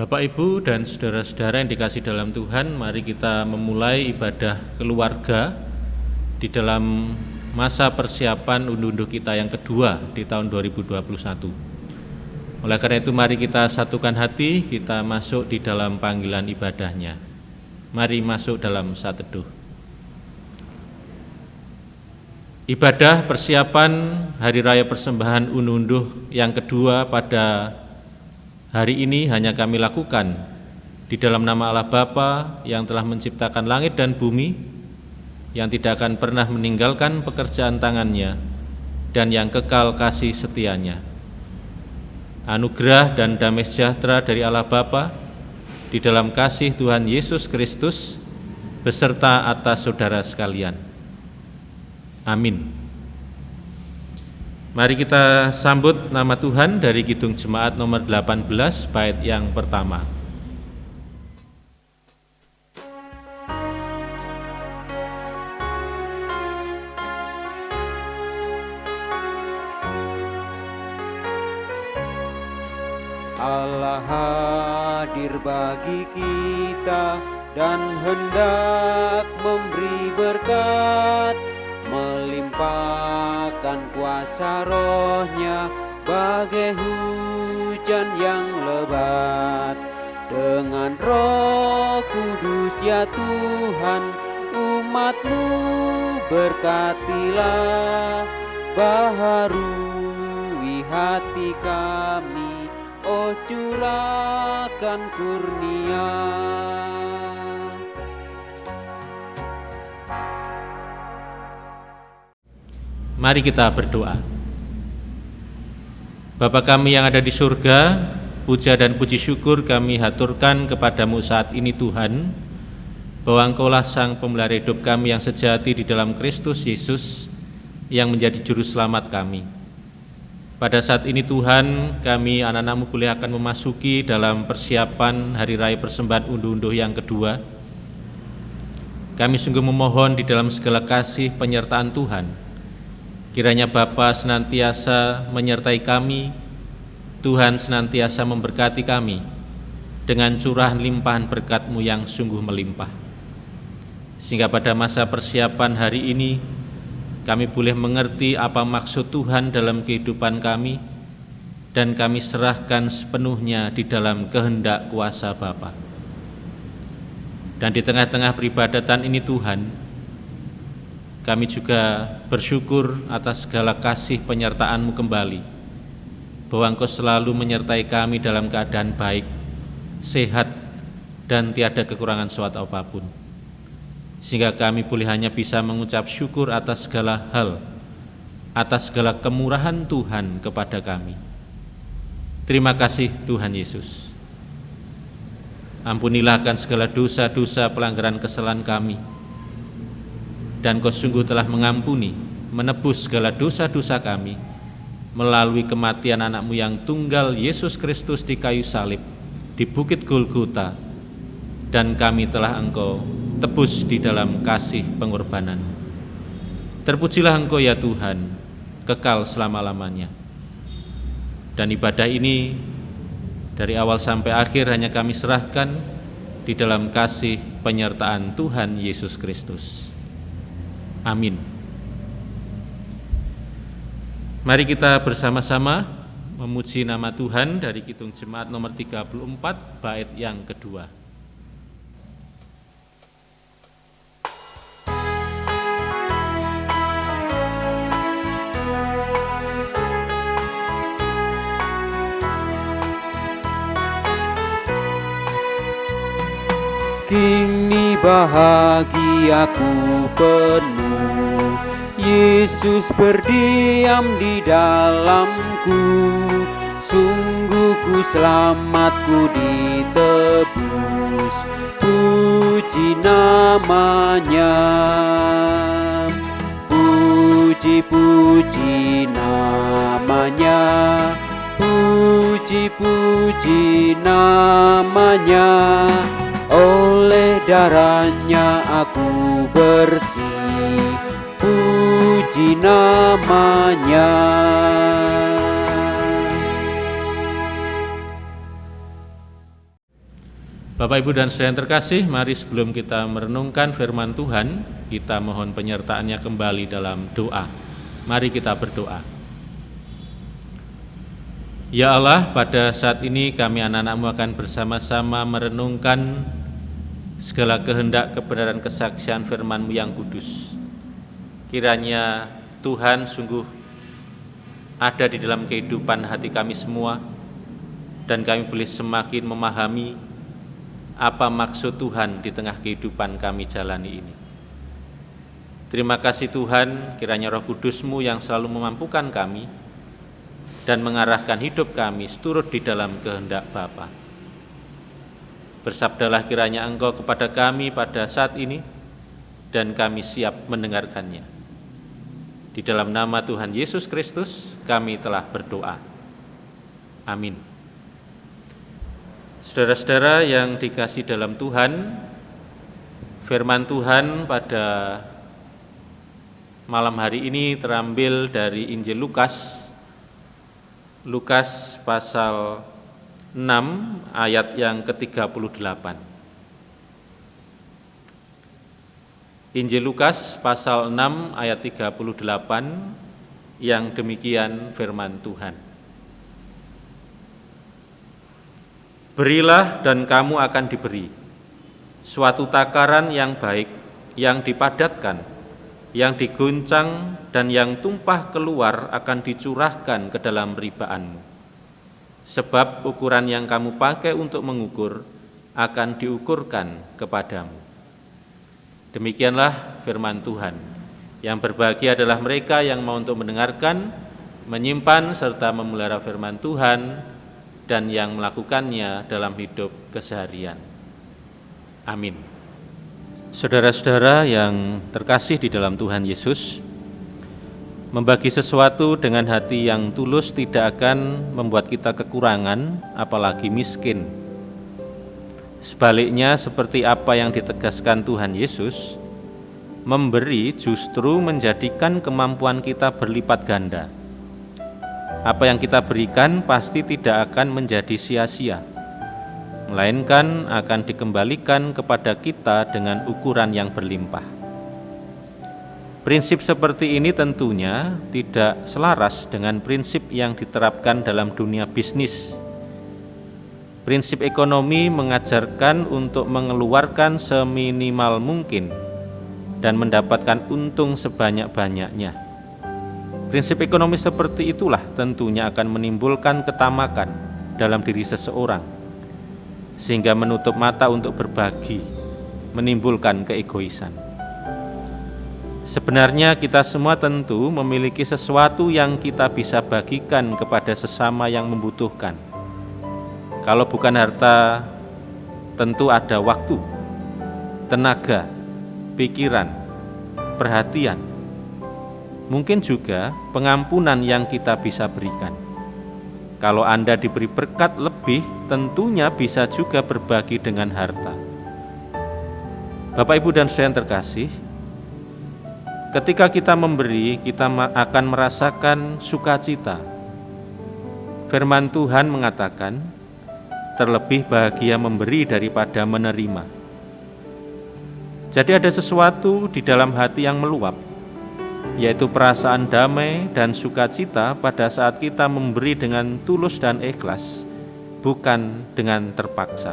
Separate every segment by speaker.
Speaker 1: Bapak, Ibu, dan saudara-saudara yang dikasih dalam Tuhan, mari kita memulai ibadah keluarga di dalam masa persiapan unduh-unduh kita yang kedua di tahun 2021. Oleh karena itu, mari kita satukan hati, kita masuk di dalam panggilan ibadahnya. Mari masuk dalam saat teduh. Ibadah persiapan Hari Raya Persembahan Unduh-unduh yang kedua pada hari ini hanya kami lakukan di dalam nama Allah Bapa yang telah menciptakan langit dan bumi, yang tidak akan pernah meninggalkan pekerjaan tangannya, dan yang kekal kasih setianya. Anugerah dan damai sejahtera dari Allah Bapa di dalam kasih Tuhan Yesus Kristus beserta atas saudara sekalian. Amin. Mari kita sambut nama Tuhan dari Kidung Jemaat nomor 18 bait yang pertama.
Speaker 2: Allah hadir bagi kita dan hendak memberi berkat, melimpahkan kuasa rohnya bagai hujan yang lebat. Dengan Roh Kudus ya Tuhan, umat-Mu berkatilah, baharui hati kami, oh curahkan kurnia.
Speaker 1: Mari kita berdoa. Bapa kami yang ada di surga, puja dan puji syukur kami haturkan kepadamu saat ini Tuhan, bahwa Engkaulah Sang Pemelihara hidup kami yang sejati di dalam Kristus Yesus yang menjadi juru selamat kami. Pada saat ini Tuhan, kami anak-anak-Mu boleh akan memasuki dalam persiapan Hari Raya Persembahan Unduh-unduh yang kedua. Kami sungguh memohon di dalam segala kasih penyertaan Tuhan, kiranya Bapa senantiasa menyertai kami, Tuhan senantiasa memberkati kami dengan curahan limpahan berkat-Mu yang sungguh melimpah. Sehingga pada masa persiapan hari ini, kami boleh mengerti apa maksud Tuhan dalam kehidupan kami, dan kami serahkan sepenuhnya di dalam kehendak kuasa Bapa. Dan di tengah-tengah peribadatan ini Tuhan, kami juga bersyukur atas segala kasih penyertaan-Mu kembali, bahwa Engkau selalu menyertai kami dalam keadaan baik, sehat, dan tiada kekurangan suatu apapun. Sehingga kami boleh hanya bisa mengucap syukur atas segala hal, atas segala kemurahan Tuhan kepada kami. Terima kasih Tuhan Yesus. Ampunilah akan segala dosa-dosa pelanggaran kesalahan kami, dan Kau sungguh telah mengampuni, menebus segala dosa-dosa kami melalui kematian anak-Mu yang tunggal Yesus Kristus di kayu salib di Bukit Golgota, dan kami telah Engkau tebus di dalam kasih pengorbanan. Terpujilah Engkau ya Tuhan, kekal selama-lamanya. Dan ibadah ini dari awal sampai akhir hanya kami serahkan di dalam kasih penyertaan Tuhan Yesus Kristus. Amin. Mari kita bersama-sama memuji nama Tuhan dari Kidung Jemaat nomor 34 bait yang kedua.
Speaker 2: Kini bahagiaku penuh, Yesus berdiam di dalamku. Sungguh ku selamatku ditebus, puji namanya. Puji-puji namanya, puji-puji namanya. Oleh darahnya aku bersih, puji namanya.
Speaker 1: Bapak, Ibu, dan saudara yang terkasih, mari sebelum kita merenungkan firman Tuhan, kita mohon penyertaannya kembali dalam doa. Mari kita berdoa. Ya Allah, pada saat ini kami anak-anak-Mu akan bersama-sama merenungkan segala kehendak, kebenaran, kesaksian firman-Mu yang kudus. Kiranya Tuhan sungguh ada di dalam kehidupan hati kami semua, dan kami boleh semakin memahami apa maksud Tuhan di tengah kehidupan kami jalani ini. Terima kasih Tuhan, kiranya Roh Kudus-Mu yang selalu memampukan kami dan mengarahkan hidup kami seturut di dalam kehendak Bapa. Bersabdalah kiranya Engkau kepada kami pada saat ini, dan kami siap mendengarkannya. Di dalam nama Tuhan Yesus Kristus kami telah berdoa. Amin. Saudara-saudara yang dikasihi dalam Tuhan, firman Tuhan pada malam hari ini terambil dari Injil Lukas pasal 6 ayat yang ke-38. Injil Lukas pasal 6 ayat 38 yang demikian firman Tuhan. Berilah dan kamu akan diberi, suatu takaran yang baik, yang dipadatkan, yang diguncang dan yang tumpah keluar akan dicurahkan ke dalam ribaanmu. Sebab ukuran yang kamu pakai untuk mengukur akan diukurkan kepadamu. Demikianlah firman Tuhan. Yang berbahagia adalah mereka yang mau untuk mendengarkan, menyimpan serta memelihara firman Tuhan, dan yang melakukannya dalam hidup keseharian. Amin. Saudara-saudara yang terkasih di dalam Tuhan Yesus, membagi sesuatu dengan hati yang tulus tidak akan membuat kita kekurangan, apalagi miskin. Sebaliknya, seperti apa yang ditegaskan Tuhan Yesus, memberi justru menjadikan kemampuan kita berlipat ganda. Apa yang kita berikan pasti tidak akan menjadi sia-sia, melainkan akan dikembalikan kepada kita dengan ukuran yang berlimpah. Prinsip seperti ini tentunya tidak selaras dengan prinsip yang diterapkan dalam dunia bisnis. Prinsip ekonomi mengajarkan untuk mengeluarkan seminimal mungkin dan mendapatkan untung sebanyak-banyaknya. Prinsip ekonomi seperti itulah tentunya akan menimbulkan ketamakan dalam diri seseorang, sehingga menutup mata untuk berbagi, menimbulkan keegoisan. Sebenarnya kita semua tentu memiliki sesuatu yang kita bisa bagikan kepada sesama yang membutuhkan. Kalau bukan harta, tentu ada waktu, tenaga, pikiran, perhatian, mungkin juga pengampunan yang kita bisa berikan. Kalau Anda diberi berkat lebih, tentunya bisa juga berbagi dengan harta. Bapak, Ibu, dan saudara yang terkasih, ketika kita memberi, kita akan merasakan sukacita. Firman Tuhan mengatakan, terlebih bahagia memberi daripada menerima. Jadi ada sesuatu di dalam hati yang meluap, yaitu perasaan damai dan sukacita pada saat kita memberi dengan tulus dan ikhlas, bukan dengan terpaksa.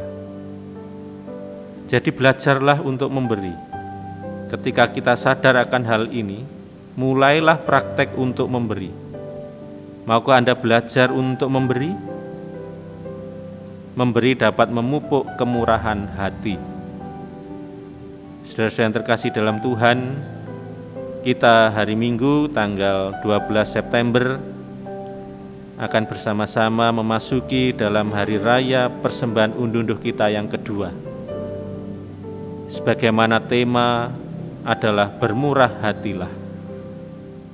Speaker 1: Jadi belajarlah untuk memberi. Ketika kita sadar akan hal ini, mulailah praktek untuk memberi. Maukah Anda belajar untuk memberi? Memberi dapat memupuk kemurahan hati. Saudara-saudara yang terkasih dalam Tuhan, kita hari Minggu tanggal 12 September akan bersama-sama memasuki dalam hari raya persembahan unduh-unduh kita yang kedua. Sebagaimana tema adalah bermurah hatilah.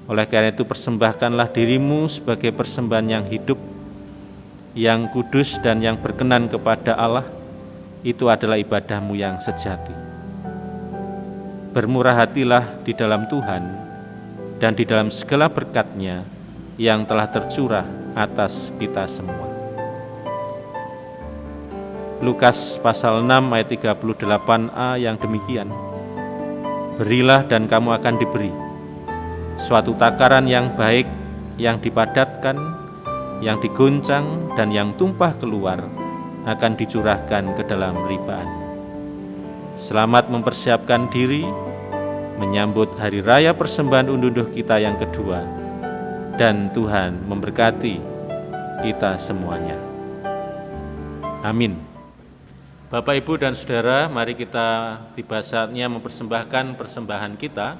Speaker 1: Oleh karena itu persembahkanlah dirimu sebagai persembahan yang hidup, yang kudus dan yang berkenan kepada Allah. Itu adalah ibadahmu yang sejati. Bermurah hatilah di dalam Tuhan dan di dalam segala berkat-Nya yang telah tercurah atas kita semua. Lukas pasal 6 ayat 38a yang demikian. Berilah dan kamu akan diberi. Suatu takaran yang baik, yang dipadatkan, yang diguncang, dan yang tumpah keluar akan dicurahkan ke dalam ribaan. Selamat mempersiapkan diri menyambut hari raya persembahan unduh kita yang kedua, dan Tuhan memberkati kita semuanya. Amin. Bapak, Ibu, dan Saudara, mari kita tiba saatnya mempersembahkan persembahan kita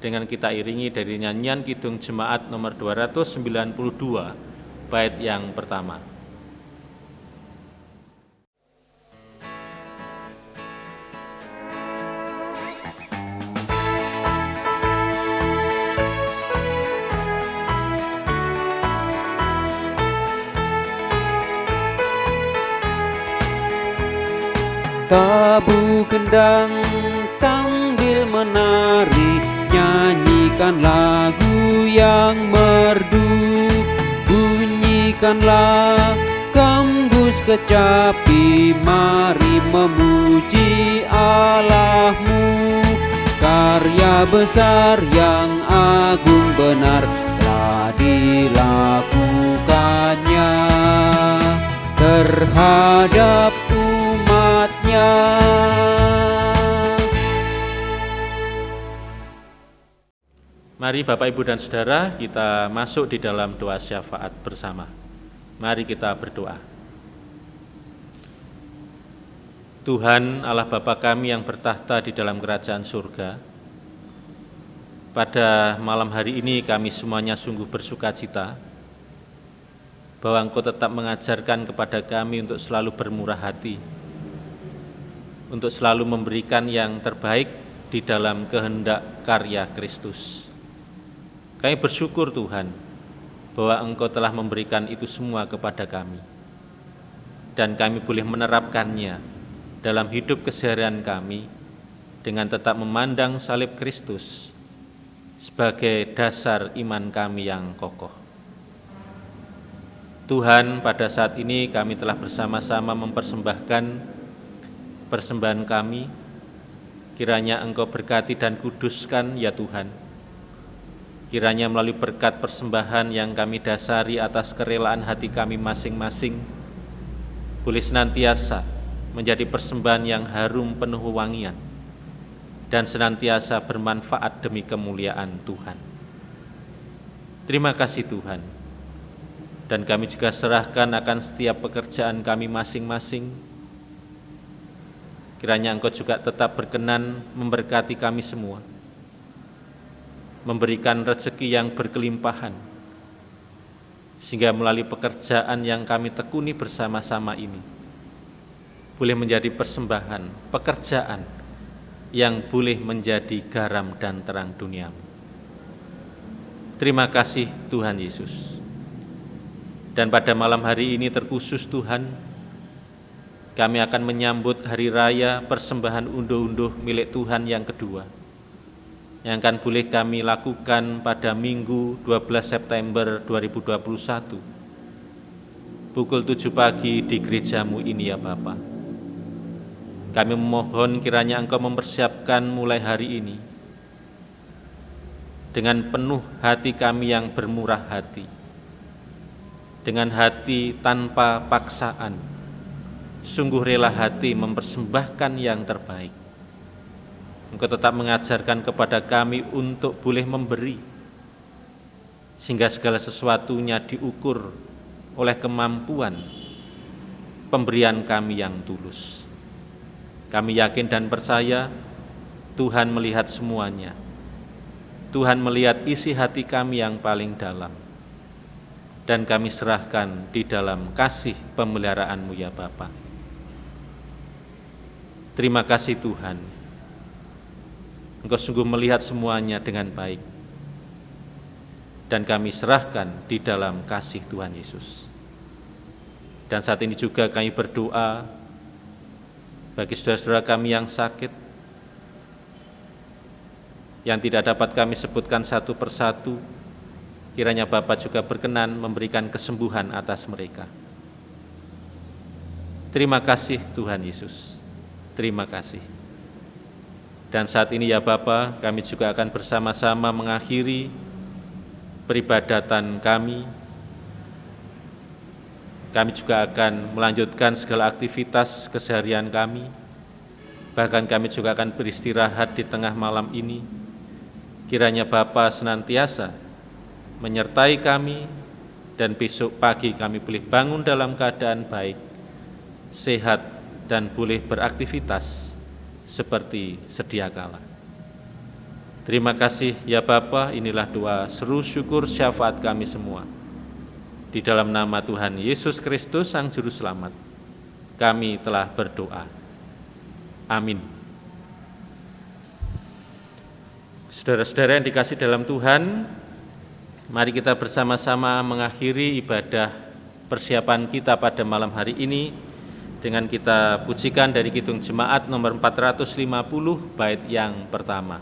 Speaker 1: dengan kita iringi dari nyanyian Kidung Jemaat nomor 292, bait yang pertama.
Speaker 2: Tabuh kendang sambil menari, nyanyikan lagu yang merdu. Bunyikanlah gambus kecapi, mari memuji Allahmu. Karya besar yang agung benar telah dilakukannya terhadap umatnya.
Speaker 1: Mari Bapak, Ibu, dan Saudara, kita masuk di dalam doa syafaat bersama. Mari kita berdoa. Tuhan Allah Bapa kami yang bertahta di dalam kerajaan surga, pada malam hari ini kami semuanya sungguh bersukacita bahwa Engkau tetap mengajarkan kepada kami untuk selalu bermurah hati, untuk selalu memberikan yang terbaik di dalam kehendak karya Kristus. Kami bersyukur Tuhan bahwa Engkau telah memberikan itu semua kepada kami, dan kami boleh menerapkannya dalam hidup keseharian kami dengan tetap memandang salib Kristus sebagai dasar iman kami yang kokoh. Tuhan, pada saat ini kami telah bersama-sama mempersembahkan persembahan kami. Kiranya Engkau berkati dan kuduskan ya Tuhan. Kiranya melalui berkat persembahan yang kami dasari atas kerelaan hati kami masing-masing, boleh senantiasa menjadi persembahan yang harum penuh wewangian dan senantiasa bermanfaat demi kemuliaan Tuhan. Terima kasih Tuhan. Dan kami juga serahkan akan setiap pekerjaan kami masing-masing. Kiranya Engkau juga tetap berkenan memberkati kami semua, memberikan rezeki yang berkelimpahan, sehingga melalui pekerjaan yang kami tekuni bersama-sama ini, boleh menjadi persembahan, pekerjaan yang boleh menjadi garam dan terang dunia-Mu. Terima kasih Tuhan Yesus. Dan pada malam hari ini terkhusus Tuhan, kami akan menyambut hari raya persembahan unduh-unduh milik Tuhan yang kedua, yang akan boleh kami lakukan pada Minggu 12 September 2021, pukul 7 pagi di gereja-Mu ini ya Bapa. Kami memohon kiranya Engkau mempersiapkan mulai hari ini dengan penuh hati kami yang bermurah hati, dengan hati tanpa paksaan, sungguh rela hati mempersembahkan yang terbaik. Engkau tetap mengajarkan kepada kami untuk boleh memberi, sehingga segala sesuatunya diukur oleh kemampuan pemberian kami yang tulus. Kami yakin dan percaya Tuhan melihat semuanya. Tuhan melihat isi hati kami yang paling dalam, dan kami serahkan di dalam kasih pemeliharaan-Mu ya Bapa. Terima kasih Tuhan, Engkau sungguh melihat semuanya dengan baik, dan kami serahkan di dalam kasih Tuhan Yesus. Dan saat ini juga kami berdoa bagi saudara-saudara kami yang sakit, yang tidak dapat kami sebutkan satu persatu. Kiranya Bapa juga berkenan memberikan kesembuhan atas mereka. Terima kasih Tuhan Yesus, terima kasih. Dan saat ini ya Bapa, kami juga akan bersama-sama mengakhiri peribadatan kami. Kami juga akan melanjutkan segala aktivitas keseharian kami. Bahkan kami juga akan beristirahat di tengah malam ini. Kiranya Bapa senantiasa menyertai kami, dan besok pagi kami boleh bangun dalam keadaan baik, sehat, dan boleh beraktivitas seperti sedia kala. Terima kasih ya Bapa, inilah doa seru syukur syafaat kami semua. Di dalam nama Tuhan Yesus Kristus Sang Juru Selamat, kami telah berdoa. Amin. Saudara-saudara yang dikasih dalam Tuhan, mari kita bersama-sama mengakhiri ibadah persiapan kita pada malam hari ini dengan kita pujikan dari Kidung Jemaat nomor 450 bait yang pertama.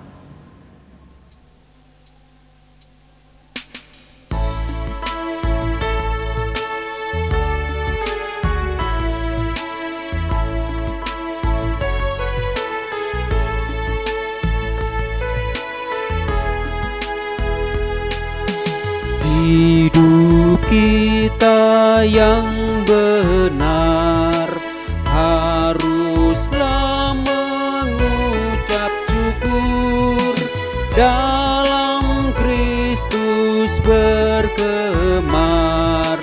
Speaker 2: Hidup kita yang benar haruslah mengucap syukur, dalam Kristus bergemar,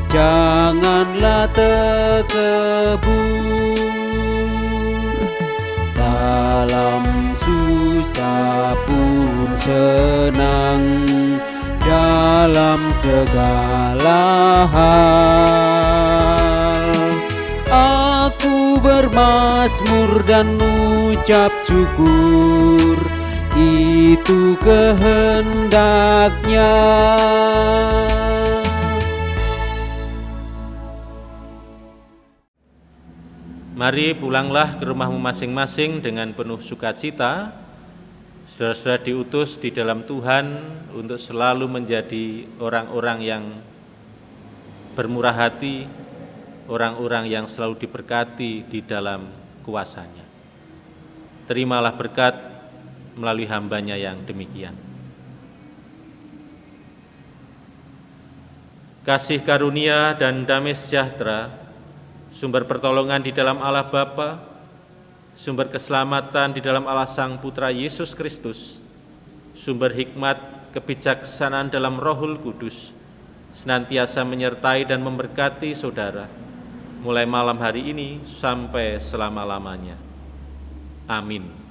Speaker 2: janganlah terkebur. Dalam susah pun senang, dalam segala hal aku bermazmur dan ucap syukur, itu kehendaknya.
Speaker 1: Mari pulanglah ke rumahmu masing-masing dengan penuh sukacita. Saudara-saudara diutus di dalam Tuhan untuk selalu menjadi orang-orang yang bermurah hati, orang-orang yang selalu diberkati di dalam kuasa-Nya. Terimalah berkat melalui hamba-Nya yang demikian. Kasih karunia dan damai sejahtera, sumber pertolongan di dalam Allah Bapa, sumber keselamatan di dalam Allah Sang Putra Yesus Kristus, sumber hikmat, kebijaksanaan dalam Rohul Kudus, senantiasa menyertai dan memberkati saudara, mulai malam hari ini sampai selama-lamanya. Amin.